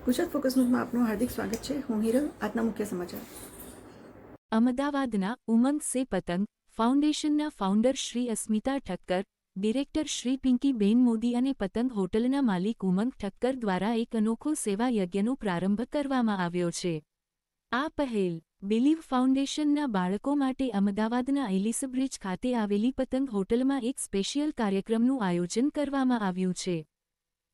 Gujarat focus ન્યૂઝમાં આપનું હાર્દિક સ્વાગત છે. હું હિરલ. આજના મુખ્ય સમાચાર. અમદાવાદના ઉમંગ સે પતંગ ફાઉન્ડેશનના ફાઉન્ડર શ્રી અસ્મિતા ઠક્કર, ડિરેક્ટર શ્રી પિંકીબેન મોદી અને પતંગ હોટલના માલિક ઉમંગ ઠક્કર દ્વારા એક અનોખો સેવા યજ્ઞનો પ્રારંભ કરવામાં આવ્યો છે. આ પહેલ બિલીવ ફાઉન્ડેશનના બાળકો માટે અમદાવાદના એલિસબ્રિજ ખાતે આવેલી પતંગ હોટલમાં એક સ્પેશિયલ કાર્યક્રમનું આયોજન કરવામાં આવ્યું છે.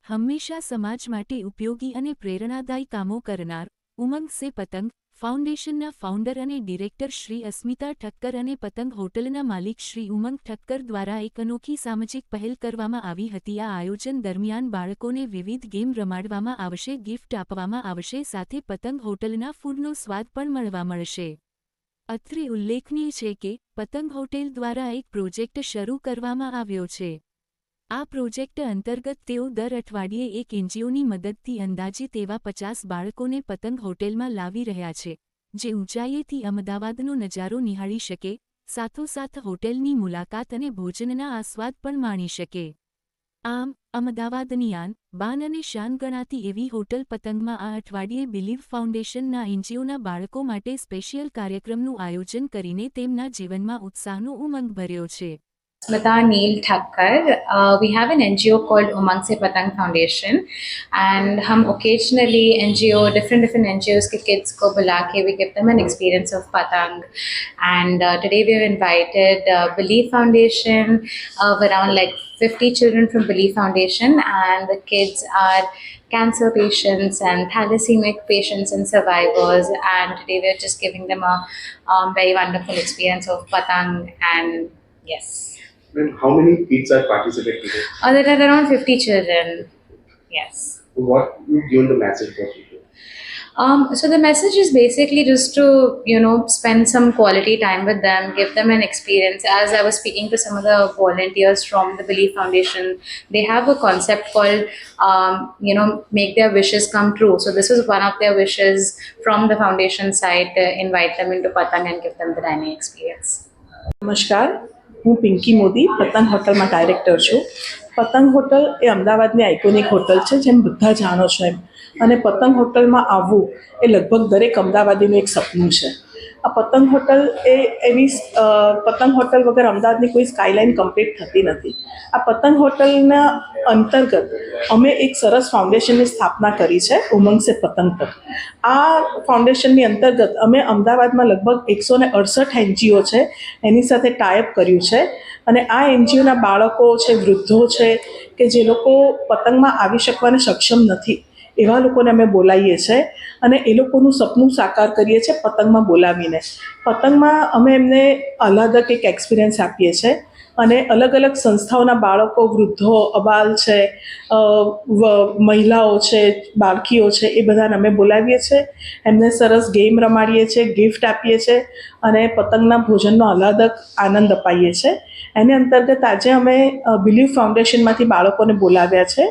હંમેશા સમાજ માટે ઉપયોગી અને પ્રેરણાદાયી કામો કરનાર ઉમંગ સે પતંગ ફાઉન્ડેશનના ફાઉન્ડર અને ડિરેક્ટર શ્રી અસ્મિતા ઠક્કર અને પતંગ હોટલના માલિક શ્રી ઉમંગ ઠક્કર દ્વારા એક અનોખી સામાજિક પહેલ કરવામાં આવી હતી. આ આયોજન દરમિયાન બાળકોને વિવિધ ગેમ રમાડવામાં આવશે, ગિફ્ટ આપવામાં આવશે, સાથે પતંગ હોટલના ફૂડનો સ્વાદ પણ મળશે. અત્રે ઉલ્લેખનીય છે કે પતંગ હોટેલ દ્વારા એક પ્રોજેક્ટ શરૂ કરવામાં આવ્યો છે. આ પ્રોજેક્ટ અંતર્ગત તેઓ દર અઠવાડિયે એક એનજીઓની મદદથી અંદાજિત એવા 50 બાળકોને પતંગ હોટેલમાં લાવી રહ્યા છે, જે ઊંચાઈએથી અમદાવાદનો નજારો નિહાળી શકે, સાથોસાથ હોટેલની મુલાકાત અને ભોજનના આસ્વાદ પણ માણી શકે. આમ, અમદાવાદની આન, બાન અને શાન ગણાતી એવી હોટલ પતંગમાં આ અઠવાડિયે બિલીવ ફાઉન્ડેશનના એનજીઓના બાળકો માટે સ્પેશિયલ કાર્યક્રમનું આયોજન કરીને તેમના જીવનમાં ઉત્સાહનો ઉમંગ ભર્યો છે. Smita Neil Thakkar. We have an NGO called Umang Se Patang Foundation, and hum occasionally different NGOs ke kids ko bula ke we give them an experience of patang. And today we have invited Believe Foundation of around like 50 children from Believe Foundation, and the kids are cancer patients and thalassemia patients and survivors, and today we are just giving them a very wonderful experience of patang. And yes. And how many kids are participating today? There are around 50 children. Yes. What you given the message for people? So the message is basically just to, spend some quality time with them, give them an experience. As I was speaking to some of the volunteers from the Believe Foundation, they have a concept called, make their wishes come true. So this is one of their wishes from the foundation side, to invite them into Patang and give them the dining experience. નમસ્કાર, હું પિંકી મોદી પતંગ હોટલમાં director છું. પતંગ hotel એ અમદાવાદની iconic hotel છે, જેમ બધા જાણો છો એમ. અને પતંગ હોટલમાં આવવું એ લગભગ દરેક અમદાવાદીનું એક સપનું છે. આ પતંગ હોટલ એ એવી પતંગ હોટલ વગર અમદાવાદની કોઈ સ્કાયલાઇન કમ્પ્લીટ થતી નથી. આ પતંગ હોટલના અંતર્ગત અમે એક સરસ ફાઉન્ડેશનની સ્થાપના કરી છે, ઉમંગ સે પતંગ તક. આ ફાઉન્ડેશનની અંતર્ગત અમે અમદાવાદમાં લગભગ 168 એનજીઓ છે એની સાથે ટાઈઅપ કર્યું છે. અને આ એનજીઓના બાળકો છે, વૃદ્ધો છે, કે જે લોકો પતંગમાં આવી શકવાને સક્ષમ નથી, એવા લોકોને અમે બોલાવીએ છીએ અને એ લોકોનું સપનું સાકાર કરીએ છીએ પતંગમાં બોલાવીને. પતંગમાં અમે એમને અલગ એક એક્સપિરિયન્સ આપીએ છીએ અને અલગ અલગ સંસ્થાઓના બાળકો, વૃદ્ધો, અબાલ છે, મહિલાઓ છે, બાળકીઓ છે, એ બધાને અમે બોલાવીએ છીએ. એમને સરસ ગેમ રમાડીએ છીએ, ગિફ્ટ આપીએ છીએ અને પતંગના ભોજનનો આહલાદક આનંદ અપાવીએ છીએ. એની અંતર્ગત આજે અમે બિલીવ ફાઉન્ડેશનમાંથી બાળકોને બોલાવ્યા છે.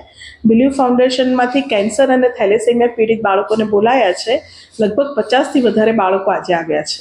બિલીવ ફાઉન્ડેશનમાંથી કેન્સર અને થેલેસેમિયા પીડિત બાળકોને બોલાયા છે. લગભગ 50થી વધારે બાળકો આજે આવ્યા છે.